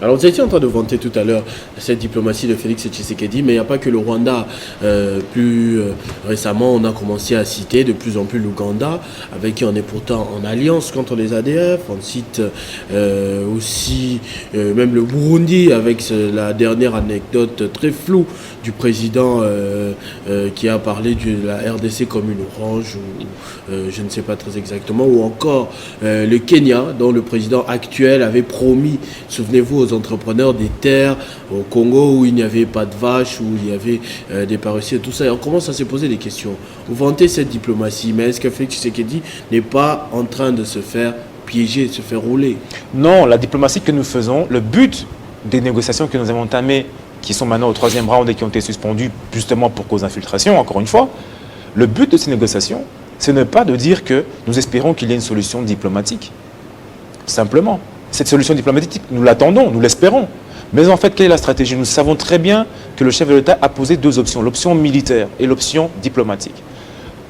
Alors vous étiez en train de vanter tout à l'heure cette diplomatie de Félix Tshisekedi, mais il n'y a pas que le Rwanda. Récemment, on a commencé à citer de plus en plus l'Ouganda, avec qui on est pourtant en alliance contre les ADF. On cite aussi même le Burundi, avec la dernière anecdote très floue du président qui a parlé de la RDC comme une orange, ou je ne sais pas très exactement, ou encore le Kenya, dont le président actuel avait promis, souvenez-vous, aux entrepreneurs des terres au Congo où il n'y avait pas de vaches, où il y avait des paresseux, tout ça. Et on commence à se poser des questions. Vous vantez cette diplomatie, mais est-ce que Félix Tshisekedi n'est pas en train de se faire piéger, de se faire rouler? Non, la diplomatie que nous faisons, le but des négociations que nous avons entamées, qui sont maintenant au 3e round et qui ont été suspendues justement pour cause d'infiltration, encore une fois, le but de ces négociations, c'est ne pas de dire que nous espérons qu'il y ait une solution diplomatique. Simplement. Cette solution diplomatique, nous l'attendons, nous l'espérons. Mais en fait, quelle est la stratégie? Nous savons très bien que le chef de l'État a posé deux options, l'option militaire et l'option diplomatique.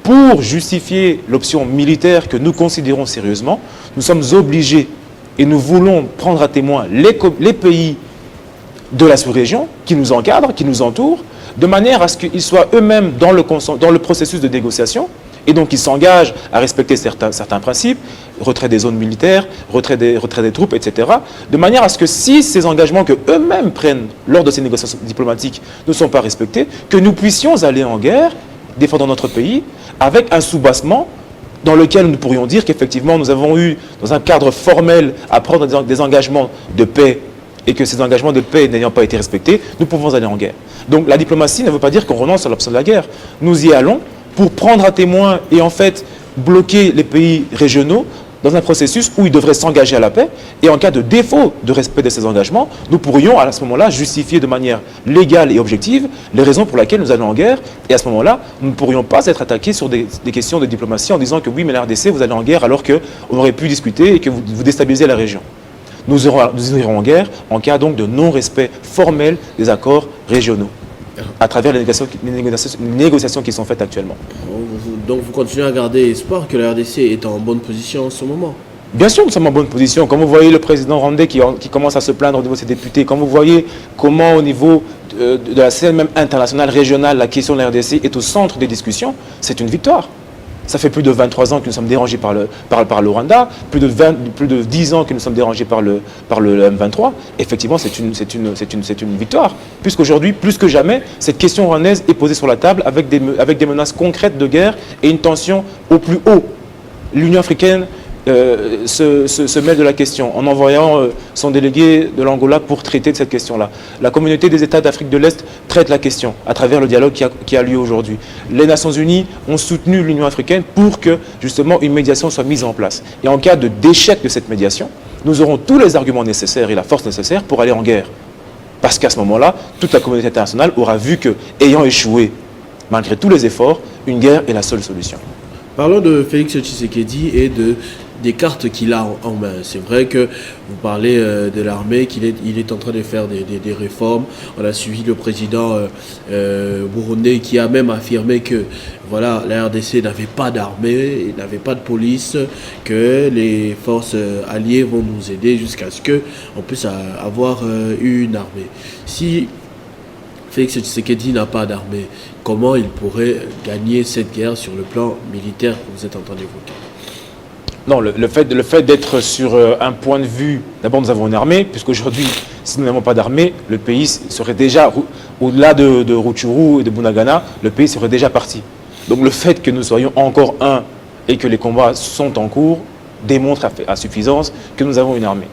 Pour justifier l'option militaire que nous considérons sérieusement, nous sommes obligés et nous voulons prendre à témoin les pays de la sous-région qui nous encadrent, qui nous entourent, de manière à ce qu'ils soient eux-mêmes dans le processus de négociation. Et donc, ils s'engagent à respecter certains principes, retrait des zones militaires, retrait des troupes, etc. De manière à ce que si ces engagements que eux-mêmes prennent lors de ces négociations diplomatiques ne sont pas respectés, que nous puissions aller en guerre, défendre notre pays, avec un soubassement dans lequel nous pourrions dire qu'effectivement, nous avons eu, dans un cadre formel, à prendre des engagements de paix, et que ces engagements de paix n'ayant pas été respectés, nous pouvons aller en guerre. Donc, la diplomatie ne veut pas dire qu'on renonce à l'option de la guerre. Nous y allons pour prendre à témoin et en fait bloquer les pays régionaux dans un processus où ils devraient s'engager à la paix. Et en cas de défaut de respect de ces engagements, nous pourrions à ce moment-là justifier de manière légale et objective les raisons pour lesquelles nous allons en guerre. Et à ce moment-là, nous ne pourrions pas être attaqués sur des questions de diplomatie en disant que oui, mais la RDC, vous allez en guerre alors qu'on aurait pu discuter et que vous déstabilisez la région. Nous irons en guerre en cas donc de non-respect formel des accords régionaux, à travers les négociations qui sont faites actuellement. Donc vous continuez à garder espoir que la RDC est en bonne position en ce moment? Bien sûr, nous sommes en bonne position. Quand vous voyez le président rwandais qui commence à se plaindre au niveau de ses députés, quand vous voyez comment au niveau de la scène même internationale, régionale, la question de la RDC est au centre des discussions, c'est une victoire. Ça fait plus de 23 ans que nous sommes dérangés par le Rwanda, plus de 10 ans que nous sommes dérangés par le M23. Effectivement, c'est une victoire. Puisqu'aujourd'hui, plus que jamais, cette question rwandaise est posée sur la table avec des menaces concrètes de guerre et une tension au plus haut. L'Union africaine se mêle de la question en envoyant son délégué de l'Angola pour traiter de cette question-là. La communauté des États d'Afrique de l'Est traite la question à travers le dialogue qui a lieu aujourd'hui. Les Nations Unies ont soutenu l'Union africaine pour que justement une médiation soit mise en place. Et en cas d'échec de cette médiation, nous aurons tous les arguments nécessaires et la force nécessaire pour aller en guerre. Parce qu'à ce moment-là, toute la communauté internationale aura vu que, ayant échoué, malgré tous les efforts, une guerre est la seule solution. Parlons de Félix Tshisekedi et des cartes qu'il a en main. C'est vrai que vous parlez de l'armée, qu'il est en train de faire des réformes. On a suivi le président burundais qui a même affirmé que voilà, la RDC n'avait pas d'armée, n'avait pas de police, que les forces alliées vont nous aider jusqu'à ce qu'on puisse avoir une armée. Si Félix Tshisekedi n'a pas d'armée, comment il pourrait gagner cette guerre sur le plan militaire que vous êtes en train d'évoquer? Non, le fait d'être sur un point de vue, d'abord nous avons une armée, puisqu'aujourd'hui, si nous n'avons pas d'armée, le pays serait déjà, au-delà de Rutshuru et de Bunagana, le pays serait déjà parti. Donc le fait que nous soyons encore un et que les combats sont en cours démontre à suffisance que nous avons une armée.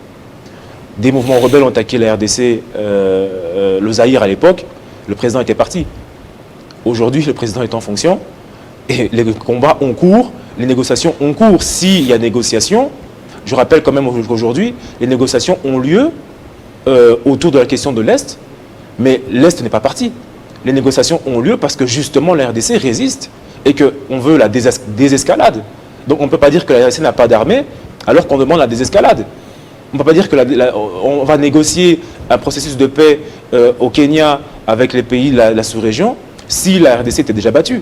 Des mouvements rebelles ont attaqué la RDC, le Zaïre à l'époque, le président était parti. Aujourd'hui, le président est en fonction et les combats ont cours. Les négociations ont cours. S'il y a négociation, je rappelle quand même qu'aujourd'hui, les négociations ont lieu autour de la question de l'Est, mais l'Est n'est pas parti. Les négociations ont lieu parce que justement la RDC résiste et qu'on veut la désescalade. Donc on ne peut pas dire que la RDC n'a pas d'armée alors qu'on demande la désescalade. On ne peut pas dire qu'on va négocier un processus de paix au Kenya avec les pays de la sous-région si la RDC était déjà battue.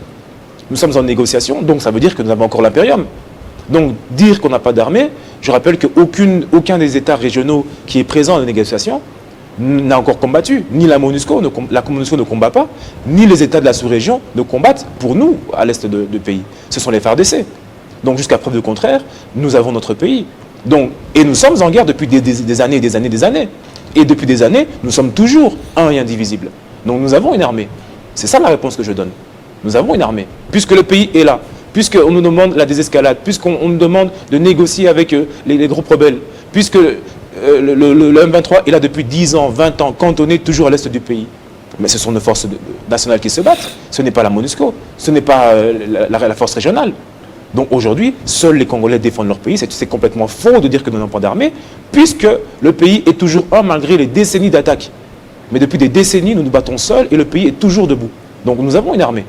Nous sommes en négociation, donc ça veut dire que nous avons encore l'impérium. Donc dire qu'on n'a pas d'armée, je rappelle qu'aucun des États régionaux qui est présent dans les négociations n'a encore combattu. Ni la MONUSCO, la MONUSCO ne combat pas, ni les États de la sous-région ne combattent pour nous à l'est du pays. Ce sont les FARDC. Donc jusqu'à preuve du contraire, nous avons notre pays. Donc, et nous sommes en guerre depuis des années et des années et des années. Et depuis des années, nous sommes toujours un et indivisible. Donc nous avons une armée. C'est ça la réponse que je donne. Nous avons une armée. Puisque le pays est là, puisqu'on nous demande la désescalade, puisqu'on nous demande de négocier avec les groupes rebelles, puisque le M23 est là depuis 10 ans, 20 ans, cantonné toujours à l'est du pays. Mais ce sont nos forces nationales qui se battent. Ce n'est pas la MONUSCO, ce n'est pas la force régionale. Donc aujourd'hui, seuls les Congolais défendent leur pays. C'est complètement faux de dire que nous n'avons pas d'armée, puisque le pays est toujours un malgré les décennies d'attaques. Mais depuis des décennies, nous nous battons seuls et le pays est toujours debout. Donc nous avons une armée.